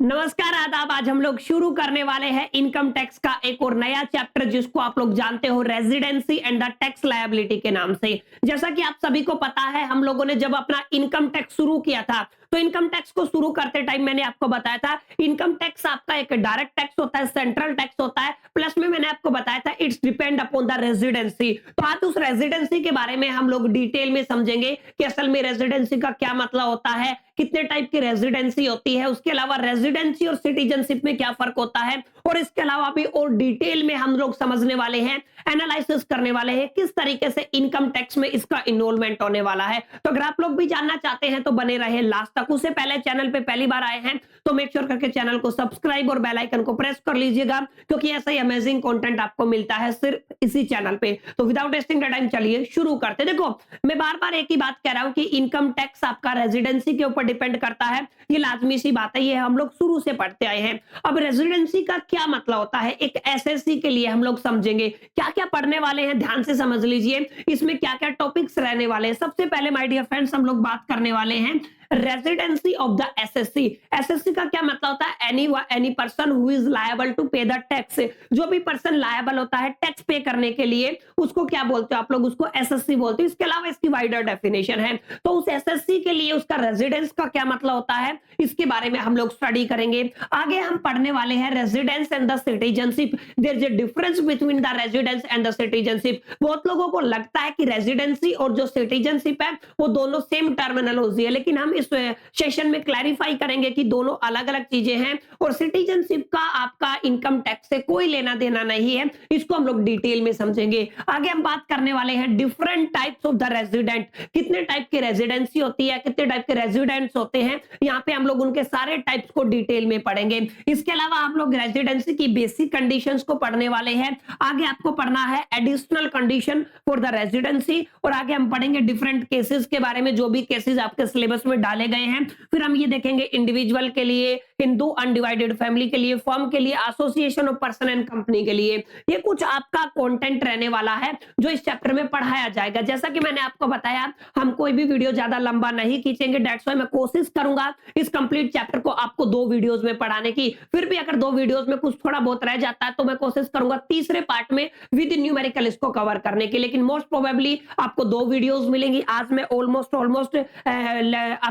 नमस्कार आदाब। आज हम लोग शुरू करने वाले हैं इनकम टैक्स का एक और नया चैप्टर, जिसको आप लोग जानते हो residency and the tax liability के नाम से। जैसा कि आप सभी को पता है, हम लोगों ने जब अपना इनकम टैक्स शुरू किया था, तो इनकम टैक्स को शुरू करते टाइम मैंने आपको बताया था इनकम टैक्स आपका एक डायरेक्ट टैक्स होता है, सेंट्रल टैक्स होता है, प्लस में मैंने आपको बताया था it's depend upon the residency. तो आज उस रेजिडेंसी के बारे में हम लोग डिटेल में समझेंगे कि असल में रेजिडेंसी का क्या मतलब होता है, कितने टाइप की रेजिडेंसी होती है, उसके अलावा रेजिडेंसी और सिटीजनशिप में क्या फर्क होता है, और इसके अलावा भी और डिटेल में हम लोग समझने वाले हैं, एनालिसिस करने वाले हैं किस तरीके से इनकम टैक्स में इसका इन्वॉल्वमेंट होने वाला है। तो अगर आप लोग भी जानना चाहते हैं तो बने रहे लास्ट तक। उससे पहले चैनल पे पहली बार आए हैं तो मेक श्योर करके चैनल को सब्सक्राइब और बेल आइकन को प्रेस कर लीजिएगा, क्योंकि ऐसा ही अमेजिंग कंटेंट आपको मिलता है सिर्फ इसी चैनल पे। तो विदाउट वेस्टिंग द टाइम चलिए शुरू करते। देखो, मैं बार बार एक ही बात कह रहा हूं कि इनकम टैक्स आपका रेजिडेंसी के ऊपर डिपेंड करता है, ये लाजमी सी बात है, ये हम लोग शुरू से पढ़ते आए हैं। अब रेजिडेंसी का क्या मतलब होता है, एक एसएससी के लिए हम लोग समझेंगे क्या क्या पढ़ने वाले हैं, ध्यान से समझ लीजिए इसमें क्या क्या टॉपिक्स रहने वाले हैं। सबसे पहले माय डियर फ्रेंड्स हम लोग बात करने वाले हैं residency of the SSC. SSC का क्या मतलब होता है, any person who is liable to pay the tax. जो भी पर्सन लायबल होता है टैक्स पे करने के लिए, उसको क्या बोलते हो आप लोग, उसको एसएससी बोलते हो। इसके अलावा इसकी वाइडर डेफिनेशन है। तो उस एसएससी के लिए उसका रेजिडेंस का क्या मतलब होता है, इसके बारे में हम लोग स्टडी करेंगे। आगे हम पढ़ने वाले हैं residence and the citizenship. There is a difference between the residence and the citizenship. बहुत लोगों को लगता है कि रेजिडेंसी और जो सिटीजनशिप है वो दोनों सेम टर्मिनोलॉजी है, लेकिन हम इस सेशन में क्लैरिफाई करेंगे कि दोनों अलग अलग चीजें हैं, और सिटीजनशिप का आपका इनकम टैक्स से कोई लेना देना नहीं है। इसको हम लोग डिटेल में समझेंगे। आगे हम बात करने वाले हैं different types of the resident. कितने टाइप की रेजिडेंसी होती है, कितने टाइप के रेजिडेंट्स होते हैं, यहाँ पे हम लोग उनके सारे टाइप्स को डिटेल में पढ़ेंगे। इसके अलावा हम लोग रेजिडेंसी की बेसिक कंडीशंस को पढ़ने वाले हैं। आगे आपको पढ़ना है additional condition for the residency, और आगे हम पढ़ेंगे डिफरेंट केसेस के बारे में, जो भी केसेस आपके सिलेबस में डाले गए हैं। फिर हम ये देखेंगे इंडिविजुअल के लिए, हिंदू अनडिवाइडेड फैमिली के लिए, फर्म के लिए, association of person and company के लिए। ये कुछ आपका कंटेंट रहने वाला है जो इस चैप्टर में पढ़ाया जाएगा। जैसा कि मैंने आपको बताया, हम कोई भी वीडियो ज्यादा लंबा नहीं खींचेंगे, दैट्स व्हाई मैं कोशिश करूंगा इस कंप्लीट चैप्टर को आपको 2 वीडियोस में पढ़ाने की। फिर भी अगर 2 वीडियोस में कुछ थोड़ा बहुत रह जाता है तो मैं कोशिश करूंगा तीसरे पार्ट में विद न्यूमेरिकल इसको कवर करने की, लेकिन मोस्ट प्रोबेबली आपको 2 वीडियोस मिलेंगी। आज मैं ऑलमोस्ट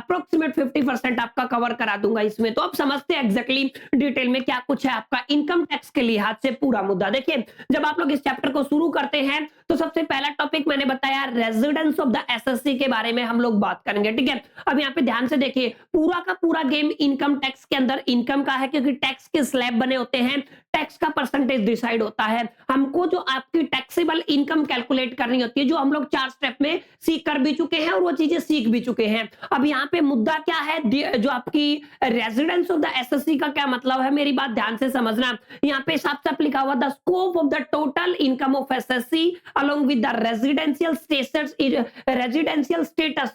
अप्रोक्सीमेट 50% आपका कवर करा दूंगा इसमें। तो अब समझते हैं एग्जैक्टली डिटेल में क्या कुछ है आपका इनकम टैक्स के लिहाज से पूरा मुद्दा। देखिए, जब आप लोग इस चैप्टर को शुरू करते हैं तो सबसे पहला टॉपिक मैंने बताया रेजिडेंस ऑफ द एसएससी के बारे में हम लोग बात करेंगे, ठीक है। अब यहाँ पे ध्यान से देखिए, पूरा का पूरा गेम इनकम टैक्स के अंदर इनकम का है, क्योंकि टैक्स के स्लैब बने होते हैं, टैक्स का परसेंटेज डिसाइड होता है। हमको जो आपकी टैक्सेबल इनकम कैलकुलेट करनी होती है, जो हम लोग 4 स्टेप में सीख कर भी चुके हैं और वो चीजें सीख भी चुके हैं। अब यहाँ पे मुद्दा क्या है, जो आपकी रेजिडेंस ऑफ द एसएससी का क्या मतलब है, मेरी बात ध्यान से समझना। यहाँ पे साफ साफ लिखा हुआ the scope of the total income of SSC along with the residential status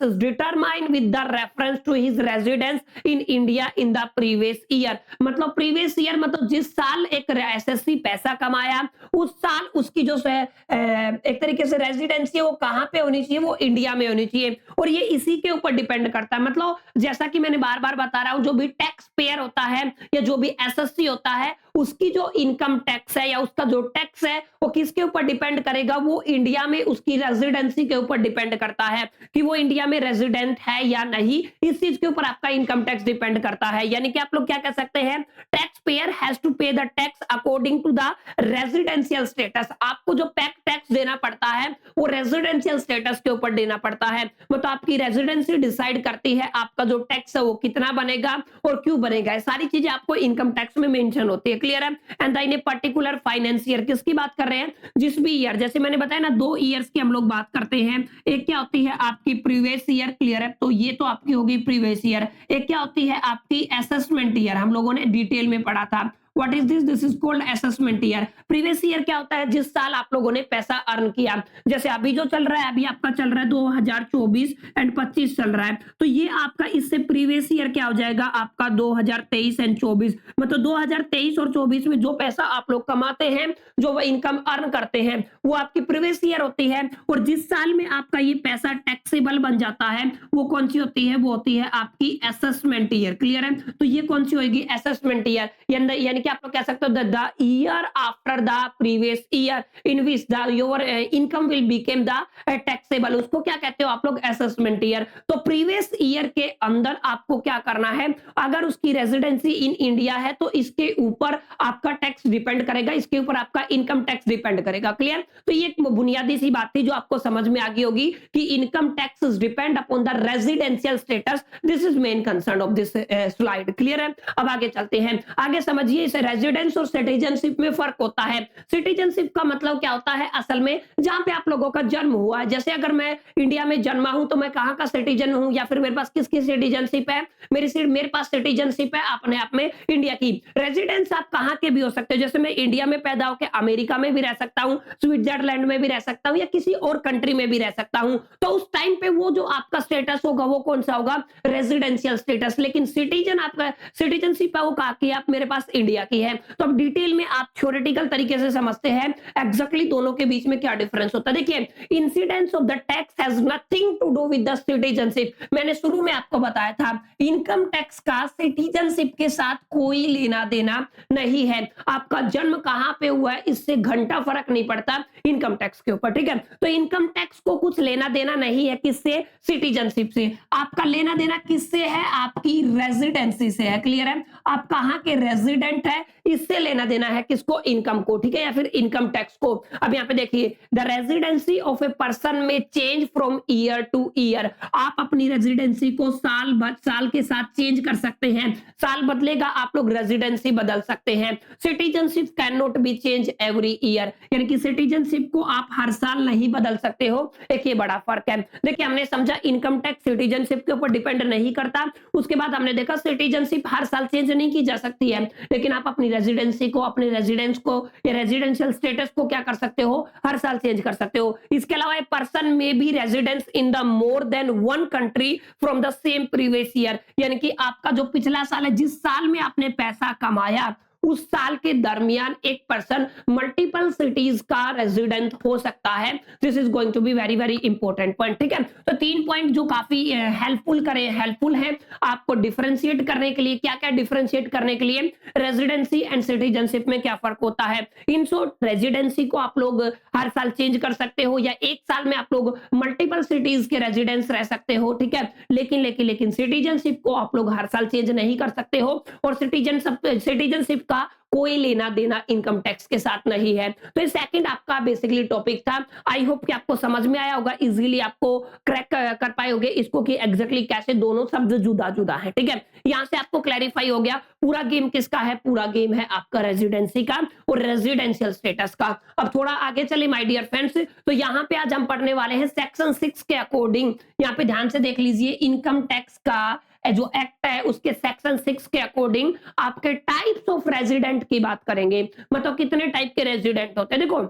is determined with the reference to his residence in India in the previous year। मतलब previous year मतलब जिस साल एक एसएससी पैसा कमाया, उस साल उसकी जो एक तरीके से रेजिडेंसी है वो कहां पे होनी चाहिए, वो इंडिया में होनी चाहिए। और ये इसी के ऊपर डिपेंड करता है। मतलब जैसा कि मैंने बार बार बता रहा हूं, जो भी टैक्स पेयर होता है या जो भी एसएससी होता है, उसकी जो इनकम टैक्स है या उसका जो टैक्स है वो किसके ऊपर डिपेंड करेगा, वो इंडिया में उसकी रेजिडेंसी के ऊपर डिपेंड करता है कि वो इंडिया में रेजिडेंट है या नहीं। इस चीज के ऊपर आपका इनकम टैक्स डिपेंड करता है। यानी कि आप लोग क्या कह सकते हैं, tax payer has to pay the tax according to the residential status. आपको जो टैक्स देना पड़ता है वो रेजिडेंशियल स्टेटस के ऊपर देना पड़ता है। मतलब आपकी रेजिडेंसी डिसाइड करती है आपका जो टैक्स है वो कितना बनेगा और क्यों बनेगा। ये सारी चीजें आपको इनकम टैक्स में मेंशन होती है, क्लियर है। And in a particular finance year, किसकी बात कर रहे हैं, जिस भी ईयर, जैसे मैंने बताया ना 2 ईयर्स की हम लोग बात करते हैं। एक क्या होती है आपकी प्रीवियस ईयर, क्लियर है, तो ये तो आपकी होगी प्रीवियस ईयर। एक क्या होती है आपकी असेसमेंट ईयर, हम लोगों ने डिटेल में पढ़ा था। What is this? This is called assessment year. Previous year क्या होता है? जिस साल आप लोगों ने पैसा अर्न किया। जैसे अभी जो चल रहा है, अभी आपका चल रहा है 2024 एंड 25 चल रहा है, तो ये आपका इससे प्रीवियस ईयर क्या हो जाएगा? आपका 2023 एंड 24। मतलब 2023 और 24 में जो पैसा आप लोग कमाते हैं, जो वो इनकम अर्न करते हैं, वो आपकी प्रीवियस ईयर होती है। और जिस साल में आपका ये पैसा टैक्सेबल बन जाता है, वो कौन सी होती है? वो होती है आपकी असेसमेंट ईयर। क्लियर है? तो ये कौन सी होगी? Assessment year. यानी कि आप लोग कह सकते हो the year after the previous year in which the your income will became the taxable, उसको क्या कहते हो आप लोग? Assessment year. तो प्रीवियस ईयर के अंदर आपको क्या करना है? अगर उसकी रेजिडेंसी इन इंडिया है तो इसके ऊपर आपका टैक्स डिपेंड करेगा, इसके ऊपर आपका इनकम टैक्स डिपेंड करेगा। क्लियर? तो ये एक बुनियादी सी बात थी जो आपको समझ में आ गई होगी कि income tax depend upon the residential status. This is main concern of this slide. Clear है? अब आगे चलते हैं। आगे समझिए, इस रेजिडेंस और सिटीजनशिप में फर्क होता है। सिटीजनशिप का मतलब क्या होता है? असल में जहां पे आप लोगों का जन्म हुआ है। जैसे अगर मैं इंडिया में जन्मा हूं तो मैं कहां का सिटीजन हूं, या फिर मेरे पास किसकी सिटीजनशिप है? मेरे पास सिटीजनशिप है अपने आप में इंडिया की। रेजिडेंस आप कहां के भी हो सकते हो। जैसे मैं इंडिया में पैदा होकर अमेरिका में भी रह सकता हूं, स्विट्जरलैंड में भी रह सकता हूं, या किसी और कंट्री में भी रह सकता हूं। तो उस टाइम पे वो जो आपका स्टेटस होगा वो कौन सा होगा? Residential status. लेकिन सिटीजन आपका सिटीजनशिप है वो कहा कि आप मेरे पास इंडिया की है। तो अब डिटेल में आप थ्योरेटिकल तरीके से समझते हैं एग्जैक्टली दोनों के बीच में क्या डिफरेंस होता है। देखिए, incidence of the tax has nothing to do with the citizenship. मैंने शुरू में आपको बताया था इनकम टैक्स का सिटीजनशिप के साथ कोई लेना देना नहीं है। आपका जन्म कहां पे हुआ है इससे घंटा फर्क नहीं पड़ता इनकम टैक्स के ऊपर। ठीक है? तो इनकम टैक्स को कुछ लेना देना नहीं है किससे? सिटीजनशिप से। आपका लेना देना किससे है? आपकी रेजिडेंसी से है। क्लियर है? आप कहां के रेजिडेंट है, इससे लेना देना है किसको? इनकम को। ठीक है? या फिर इनकम टैक्स को। अब यहां पे देखिए, the residency of a person में change from year to year. आप अपनी रेजिडेंसी को साल के साथ चेंज कर सकते हैं। साल बदलेगा, आप लोग रेजिडेंसी बदल सकते हैं। Citizenship can not be change every year, यानी कि सिटीजनशिप को आप हर साल नहीं बदल सकते हो। एक ये बड़ा फर्क है। देखिए, हमने समझा इनकम टैक्स सिटीजनशिप के ऊपर डिपेंड नहीं करता। उसके बाद हमने देखा सिटीजनशिप हर साल चेंज नहीं की जा सकती है, लेकिन आप अपनी रेजिडेंसी को, अपने रेजिडेंस को या रेजिडेंशियल स्टेटस को क्या कर सकते हो? हर साल चेंज कर सकते हो। इसके अलावा a person may be residence in the more than one country from the same previous year, यानी कि आपका जो पिछला साल है, जिस साल में आपने पैसा कमाया, उस साल के दरमियान एक पर्सन मल्टीपल सिटीज का रेजिडेंट हो सकता है। This is going to be very very important point. ठीक है? तो 3 पॉइंट जो काफी हेल्पफुल है आपको डिफरेंशिएट करने के लिए। क्या क्या डिफरेंशिएट करने के लिए? रेजिडेंसी एंड सिटीजनशिप में क्या फर्क होता है। इन शॉर्ट, रेजिडेंसी को आप लोग हर साल चेंज कर सकते हो, या एक साल में आप लोग मल्टीपल सिटीज के रेजिडेंस रह सकते हो। ठीक है? लेकिन सिटीजनशिप को आप लोग हर साल चेंज नहीं कर सकते हो, और सिटीजनशिप का कोई लेना देना इनकम टैक्स के साथ नहीं है। तो ये सेकंड आपका बेसिकली टॉपिक था। आई होप कि आपको समझ में आया होगा, इजीली आपको क्रैक कर पाए होगे इसको कि एग्जैक्टली कैसे दोनों शब्द जुदा जुदा है। ठीक है? यहां से आपको क्लैरिफाई हो गया पूरा गेम किसका है? पूरा गेम है आपका रेजिडेंसी का और रेजिडेंशियल स्टेटस का। अब थोड़ा आगे चले माय डियर फ्रेंड्स, तो यहां पे आज हम पढ़ने वाले हैं सेक्शन 6 के अकॉर्डिंग। यहां पे ध्यान से देख लीजिए, इनकम टैक्स का जो एक्ट है उसके सेक्शन 6 के अकॉर्डिंग आपके टाइप्स ऑफ रेजिडेंट की बात करेंगे। मतलब कितने टाइप के रेजिडेंट होते हैं। देखो,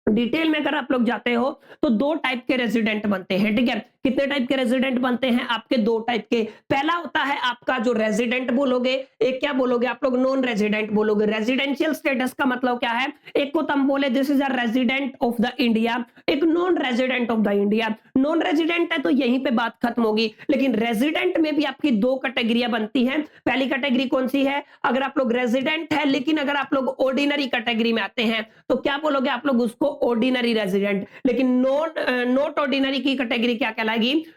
डिटेल में अगर आप लोग जाते हो तो 2 टाइप के रेजिडेंट बनते हैं। ठीक है? कितने टाइप के रेजिडेंट बनते हैं? आपके 2 टाइप के। पहला होता है आपका जो रेजिडेंट बोलोगे, एक क्या बोलोगे आप लोग? नॉन रेजिडेंट बोलोगे। रेजिडेंशियल स्टेटस का मतलब क्या है? एक को तुम बोले this is a resident of the India, एक non resident of the India. Non resident है तो यहीं पे बात खत्म होगी। लेकिन रेजिडेंट में भी आपकी 2 कैटेगरियां बनती हैं। पहली कैटेगरी कौन सी है? अगर आप लोग रेजिडेंट है लेकिन अगर आप लोग ऑर्डिनरी कैटेगरी में आते हैं तो क्या बोलोगे आप लोग? उसको ऑर्डिनरी रेजिडेंट। लेकिन नॉट ऑर्डिनरी की कैटेगरी क्या कहलाएगी?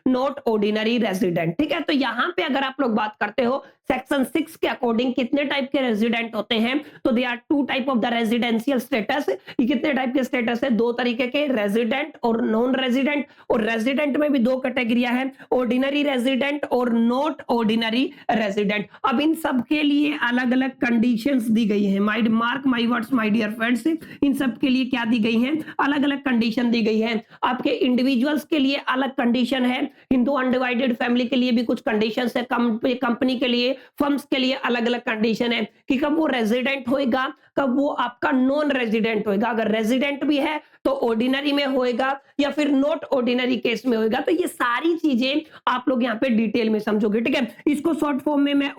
Not ordinary resident. ठीक है? तो यहां पे अगर आप लोग बात करते हो सेक्शन 6 के अकॉर्डिंग कितने टाइप के रेजिडेंट होते हैं, तो they are 2 type of the residential status. ये कितने टाइप के स्टेटस है? 2 तरीके के, रेजिडेंट और नॉन रेजिडेंट। और रेजिडेंट में भी 2 कैटेगरियां हैं, ऑर्डिनरी रेजिडेंट और नॉट ऑर्डिनरी रेजिडेंट। अब इन सब के लिए अलग अलग कंडीशंस दी गई है। Mark my words my dear friends, इन सब के लिए क्या दी गई है? अलग अलग कंडीशन दी गई है। आपके इंडिविजुअल्स के लिए अलग कंडीशन है, हिंदू अनडिवाइडेड फैमिली के लिए भी कुछ कंडीशंस है, कंपनी के लिए फर्म्स के लिए अलग अलग कंडीशन है कि कब वो रेजिडेंट होएगा, कब वो आपका नॉन रेजिडेंट होएगा। अगर रेजिडेंट भी है तो ऑर्डिनरी में होएगा या फिर नॉट ऑर्डिनरी केस में होएगा। तो ये सारी चीजें आप लोग यहाँ पे डिटेल में समझोगे, ठीक है। इसको शॉर्ट फॉर्म में मैं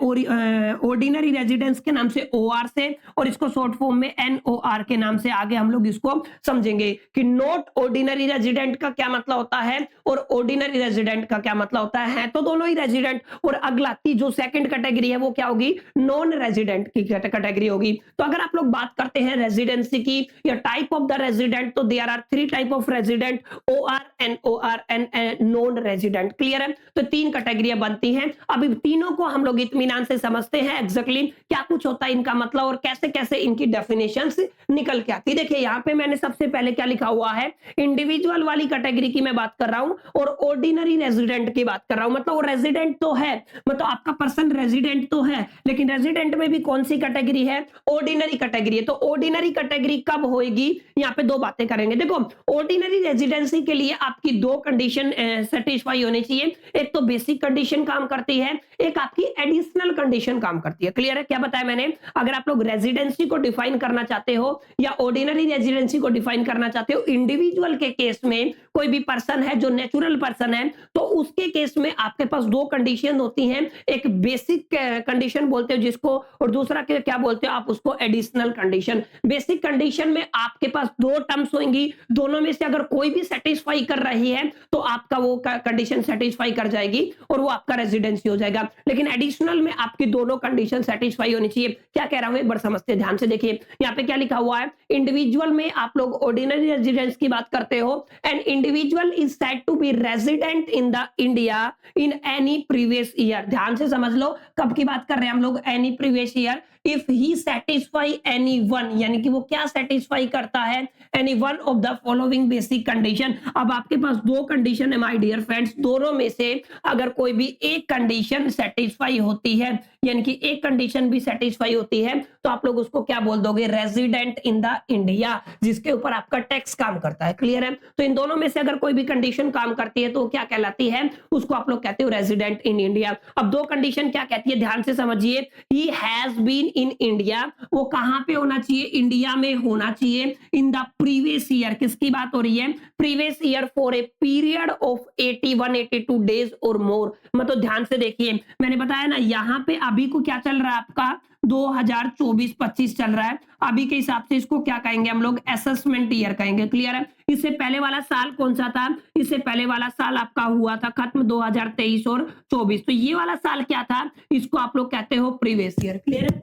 ऑर्डिनरी रेजिडेंस के नाम से OR से, और इसको शॉर्ट फॉर्म में NOR के नाम से आगे हम लोग इसको समझेंगे कि नॉट ऑर्डिनरी रेजिडेंट का क्या मतलब होता है और ऑर्डिनरी रेजिडेंट का क्या मतलब होता है तो दोनों ही रेजिडेंट। और अगला जो सेकंड कैटेगरी है वो क्या होगी, नॉन रेजिडेंट की कैटेगरी होगी। तो अगर आप लोग बात करते हैं रेजिडेंसी की या टाइप ऑफ द रेजिडेंट, तो there are 3 type of resident, OR, NOR and non resident. Clear है? तो 3 कैटेगरियां बनती हैं। अभी तीनों को हम लोग इत्मीनान से समझते हैं एग्जैक्टली क्या कुछ होता है इनका मतलब और कैसे कैसे इनकी डेफिनेशंस निकल के आती है। देखिए यहाँ पे मैंने सबसे पहले क्या लिखा हुआ है, इंडिविजुअल वाली कैटेगरी की मैं बात कर रहा हूं और ऑर्डिनरी रेजिडेंट की बात कर रहा हूं। मतलब वो रेजिडेंट तो है, मतलब आपका पर्सन रेजिडेंट तो है, लेकिन रेजिडेंट में भी कौन सी कैटेगरी है, ऑर्डिनरी कैटेगरी है। तो ऑर्डिनरी कैटेगरी कब होएगी, यहाँ पे 2 बातें करेंगे। देखो ऑर्डिनरी रेजिडेंसी के लिए आपकी 2 कंडीशन सेटिस्फाई होनी चाहिए। एक तो बेसिक कंडीशन काम करती है, एक आपकी एडिशनल कंडीशन काम करती है। क्लियर है? क्या बताया मैंने, अगर आप लोग रेजिडेंसी को डिफाइन करना चाहते हो या ऑर्डिनरी रेजिडेंसी को डिफाइन करना चाहते हो, इंडिविजुअल के केस में कोई भी पर्सन है जो नेचुरल पर्सन है, तो उसके केस में आपके पास 2 कंडीशन होती हैं। एक बेसिक कंडीशन बोलते हो जिसको, और दूसरा क्या बोलते हो आप उसको, एडिशनल कंडीशन। बेसिक कंडीशन में आपके पास 2 टर्म्स होंगी, दोनों में से अगर कोई भी सेटिस्फाई कर रही है तो आपका वो कंडीशन सेटिस्फाई कर जाएगी और वो आपका रेजिडेंसी हो जाएगा। लेकिन एडिशनल में आपकी दोनों कंडीशन सेटिस्फाई होनी चाहिए। क्या कह रहा हूं एक बार समझते हैं ध्यान से। देखिए यहाँ पे क्या लिखा हुआ है, इंडिविजुअल में आप लोग ऑर्डिनरी रेजिडेंस की बात करते हो, and individual is said to be resident in the India in any previous year. ध्यान से समझ लो कब की बात कर रहे हैं हम लोग, any previous year. If he satisfy any one, यानी कि वो क्या सेटिस्फाई करता है, any one of the following basic condition. अब आपके पास 2 कंडीशन है माय डियर फ्रेंड्स, दोनों में से अगर कोई भी एक कंडीशन सेटिस्फाई होती है, यानी कि एक कंडीशन भी सेटिस्फाई होती है, तो आप लोग उसको क्या बोल दोगे, रेजिडेंट इन द इंडिया, जिसके ऊपर आपका टैक्स काम करता है। क्लियर है? तो इन दोनों में से अगर कोई भी कंडीशन काम करती है तो क्या कहलाती है, उसको आप लोग कहते हो रेजिडेंट इन इंडिया। अब 2 कंडीशन क्या कहती है, ध्यान से समझिए। He has been in India, वो कहां पे होना चाहिए, इंडिया में होना चाहिए। इन द प्रीवियस ईयर, किसकी बात हो रही है, previous year for a period of 81-82 days और मोर। मतलब ध्यान से देखिए, मैंने बताया ना यहाँ पे अभी को क्या चल रहा है आपका 2024-25 चल रहा है। अभी के हिसाब से इसको क्या कहेंगे हम लोग, असेसमेंट ईयर कहेंगे। क्लियर है? इससे पहले वाला साल कौन सा था, इससे पहले वाला साल आपका हुआ था खत्म 2023 और 24। तो ये वाला साल क्या था, इसको आप लोग कहते हो प्रीवियस ईयर। क्लियर है?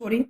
सॉरी,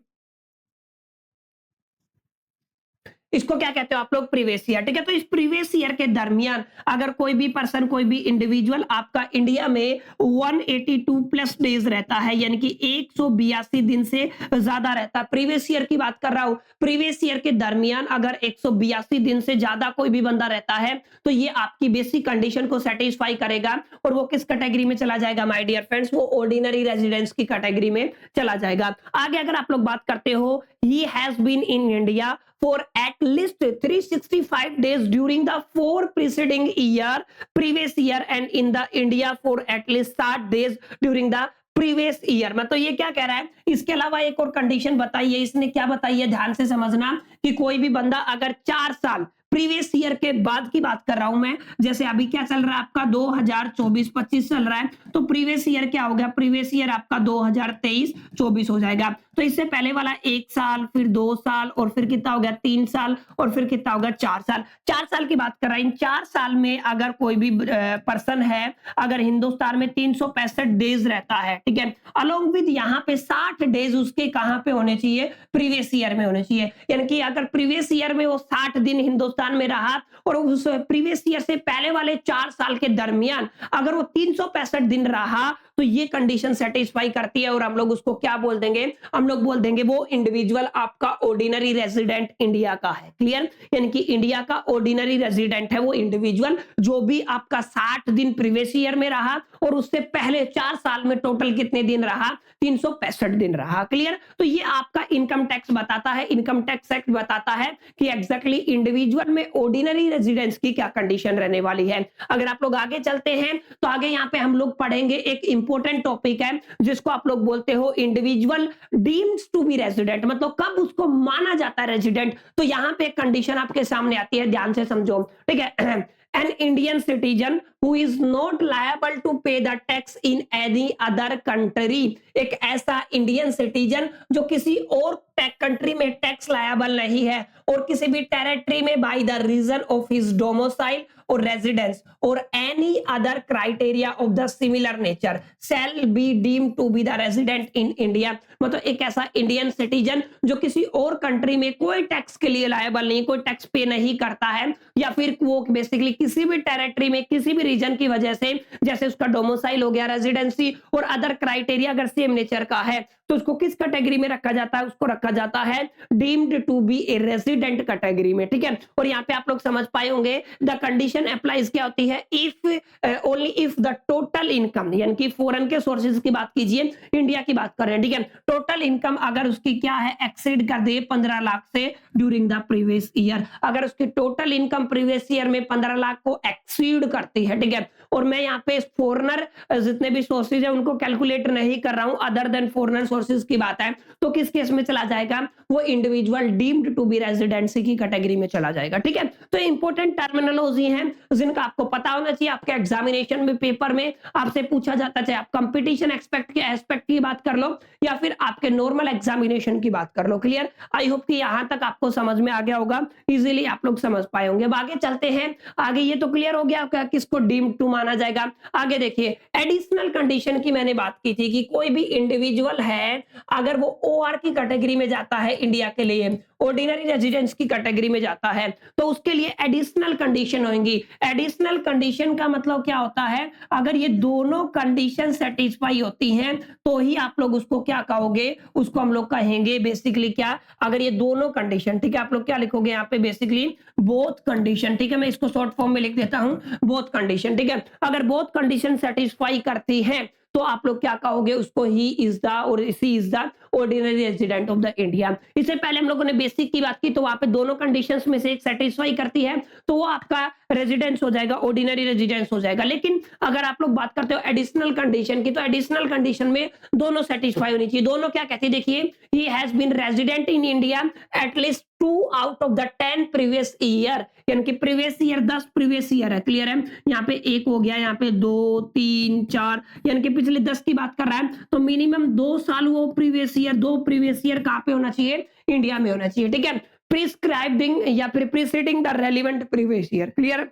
इसको क्या कहते हो आप लोग, प्रीवियस ईयर। ठीक है? तो इस प्रीवियस ईयर के दरमियान अगर कोई भी पर्सन, कोई भी इंडिविजुअल आपका इंडिया में 182 प्लस डेज रहता है, यानी कि 182 दिन से ज्यादा रहता है, प्रीवियस ईयर की बात कर रहा हूं, प्रीवियस ईयर के दरमियान अगर 182 दिन से ज्यादा कोई भी बंदा रहता है तो ये आपकी बेसिक कंडीशन को सेटिस्फाई करेगा और वो किस कैटेगरी में चला जाएगा माय डियर फ्रेंड्स, वो ऑर्डिनरी रेजिडेंस की कैटेगरी में चला जाएगा। आगे अगर आप लोग बात करते हो, he has been in India for at least 365 days during the 4 preceding year previous year and in the India for at least 60 days during the previous year. मतलब ये क्या कह रहा है, इसके अलावा एक और कंडीशन बताइए, इसने क्या बताई है, ध्यान से समझना कि कोई भी बंदा अगर 4 साल प्रीवियस ईयर के बाद की बात कर रहा हूं मैं, जैसे अभी क्या चल रहा है आपका 2024-25 चल रहा है, तो प्रीवियस ईयर क्या हो गया, प्रीवियस ईयर आपका 2023-24 हो जाएगा। तो इससे पहले वाला 1 साल, फिर 2 साल और फिर कितना हो गया 3 साल और फिर कितना होगा 4 साल। 4 साल की बात कर रहा है, इन 4 साल में अगर कोई भी पर्सन है, अगर हिंदुस्तान में 365 डेज रहता है, ठीक है, अलोंग विद यहाँ पे 60 डेज उसके कहां पे होने चाहिए, प्रीवियस ईयर में होने चाहिए। यानी कि अगर प्रीवियस ईयर में वो 60 दिन हिंदुस्तान में रहा और उस प्रीवियस ईयर से पहले वाले 4 साल के दरमियान अगर वो 365 दिन रहा तो ये कंडीशन सेटिस्फाई करती है और हम लोग उसको क्या बोल देंगे, हम लोग बोल देंगे वो इंडिविजुअल आपका ऑर्डिनरी रेजिडेंट इंडिया का है। क्लियर? यानी कि इंडिया का ऑर्डिनरी रेजिडेंट है वो इंडिविजुअल जो भी आपका 60 दिन प्रीवियस ईयर में रहा और उससे पहले 4 साल में टोटल कितने दिन रहा, 365 दिन रहा। क्लियर? तो ये आपका इनकम टैक्स बताता है, इनकम टैक्स एक्ट बताता है कि एग्जैक्टली इंडिविजुअल में ऑर्डिनरी रेजिडेंस की क्या कंडीशन रहने वाली है। अगर आप लोग आगे चलते हैं तो आगे यहाँ पे हम लोग पढ़ेंगे एक इंपॉर्टेंट टॉपिक है जिसको आप लोग बोलते हो individual deemed to be resident, मतलब कब उसको माना जाता है रेजिडेंट। तो यहां पे एक कंडीशन आपके सामने आती है, ध्यान से समझो, ठीक है। An Indian citizen who is not liable to pay the tax in any other country, एक ऐसा इंडियन सिटीजन जो किसी और कंट्री में टैक्स लायबल नहीं है और किसी भी टेरिटरी में by the reason of his domicile और रेजिडेंस और any other criteria of the similar nature shall be deemed to be the resident in India, मतलब एक ऐसा इंडियन सिटीजन जो किसी और कंट्री में कोई टैक्स के लिए लायबल नहीं, कोई टैक्स पे नहीं करता है, या फिर वो बेसिकली किसी भी टेरिटरी में किसी भी रीजन की वजह से, जैसे उसका डोमिसाइल हो गया, रेजिडेंसी और अदर क्राइटेरिया अगर सेम नेचर का है, तो उसको किस कैटेगरी में रखा जाता है, उसको रखा जाता है deemed to be a resident category में, ठीक है। और यहाँ पे आप लोग समझ पाए होंगे द कंडीशन अप्लाइज क्या होती है, if only if the total income, यानी कि फॉरेन के सोर्सेज की बात कीजिए, इंडिया की बात कर रहे हैं, ठीक है, टोटल इनकम अगर उसकी क्या है एक्सीड कर दे 15 लाख से ड्यूरिंग द प्रीवियस ईयर, अगर उसकी टोटल इनकम प्रीवियस ईयर में 15 लाख को एक्सीड करती है, ठीक है। और मैं यहाँ पे फॉरेनर जितने भी सोर्सेज है उनको कैलकुलेट नहीं कर रहा हूं, अदर देन फॉरेनर सोर्सेज की बात है, तो किस केस में चला जाएगा, वो individual deemed to be residency की कैटेगरी में चला जाएगा, ठीक है। तो इंपॉर्टेंट टर्मिनोलॉजी है जिनका आपको पता होना चाहिए, आपके एग्जामिनेशन में पेपर में आपसे पूछा जाता है, चाहे आप कंपटीशन एस्पेक्ट की बात कर लो या फिर आपके नॉर्मल एग्जामिनेशन की बात कर लो। क्लियर, आई होप कि यहां तक आपको समझ में आ गया होगा, इजीली आप लोग समझ पाए होंगे। अब आगे चलते हैं, आगे ये तो क्लियर हो गया क्या किसको डीम्ड टू माना जाएगा। आगे देखिए एडिशनल कंडीशन की मैंने बात की थी कि कोई भी इंडिविजुअल है अगर वो ओआर की कैटेगरी में जाता है, इंडिया के लिए ऑर्डिनरी रेजिडेंस की कैटेगरी में जाता है, तो उसके लिए एडिशनल कंडीशन होंगी। एडिशनल कंडीशन का मतलब क्या होता है, अगर ये दोनों कंडीशन सेटिस्फाई होती हैं तो ही आप लोग उसको क्या कहोगे, उसको हम लोग कहेंगे बेसिकली क्या, अगर ये दोनों कंडीशन, ठीक है, आप लोग क्या लिखोगे यहाँ पे बेसिकली बोथ कंडीशन, ठीक है, मैं इसको शॉर्ट फॉर्म में लिख देता हूं बोथ कंडीशन, ठीक है। अगर बोथ कंडीशन सेटिस्फाई करती हैं तो आप लोग क्या कहोगे, उसको ही इज द और she is the ordinary resident of the India. इससे पहले हम लोगों ने बेसिक की बात की, तो वहां पे दोनों कंडीशंस में से एक सेटिस्फाई करती है तो वो आपका रेजिडेंस हो जाएगा, ऑर्डिनरी रेजिडेंस हो जाएगा। लेकिन अगर आप लोग बात करते हो एडिशनल कंडीशन की, तो एडिशनल कंडीशन में दोनों सेटिस्फाई होनी चाहिए। दोनों क्या कहती है, देखिए, he has been resident in India at least 2 out of the 10 previous year, यानी कि प्रीवियस ईयर 10 प्रीवियस ईयर है। क्लियर है, यहाँ पे 1 हो गया, यहाँ पे 2 3 4, यानी कि पिछले 10 की बात कर रहा है, तो मिनिमम 2 साल वो प्रीवियस ईयर, 2 प्रीवियस ईयर कहां पे होना चाहिए, इंडिया में होना चाहिए, ठीक है। प्रिस्क्राइबिंग या फिर preceding the relevant previous year. Clear,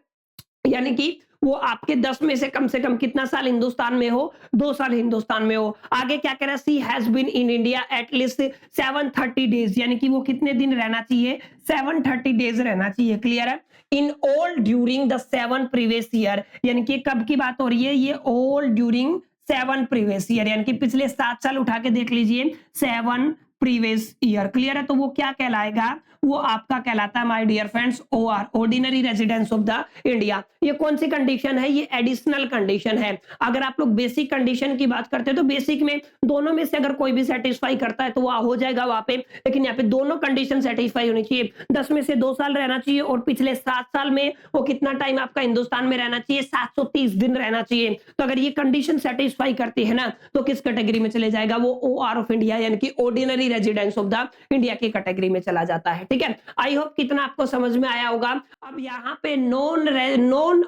यानी कि वो आपके 10 में से कम कितना साल हिंदुस्तान में हो, 2 साल हिंदुस्तान में हो। आगे क्या कह रहा है, she has been in India at least 730 days, यानी कि वो कितने दिन रहना चाहिए, 730 डेज रहना चाहिए। क्लियर है, in all during the 7 previous year, यानी कि कब की बात हो रही है, ये ऑल ड्यूरिंग 7 प्रीवियस ईयर, यानी कि पिछले 7 साल उठा के देख लीजिए, 7 प्रीवियस ईयर। क्लियर है, तो वो क्या कहलाएगा, वो आपका कहलाता है my dear friends OR, ordinary residence of the India. ये कौन सी कंडीशन है, ये एडिशनल कंडीशन है। अगर आप लोग बेसिक कंडीशन की बात करते हैं तो बेसिक में दोनों में से अगर कोई भी सेटिस्फाई करता है तो वो हो जाएगा वहां पे, लेकिन यहाँ पे दोनों कंडीशन सेटिस्फाई होनी चाहिए। 10 में से 2 साल रहना चाहिए और पिछले 7 साल में वो कितना टाइम आपका हिंदुस्तान में रहना चाहिए, 730 दिन रहना चाहिए। तो अगर ये कंडीशन सेटिस्फाई करती है ना, तो किस कैटेगरी में चले जाएगा, वो ओआर ऑफ इंडिया, यानी कि ordinary residence of the India की कैटेगरी में चला जाता है। ठीक है, आई होप कितना आपको समझ में आया होगा। अब यहाँ पे नॉन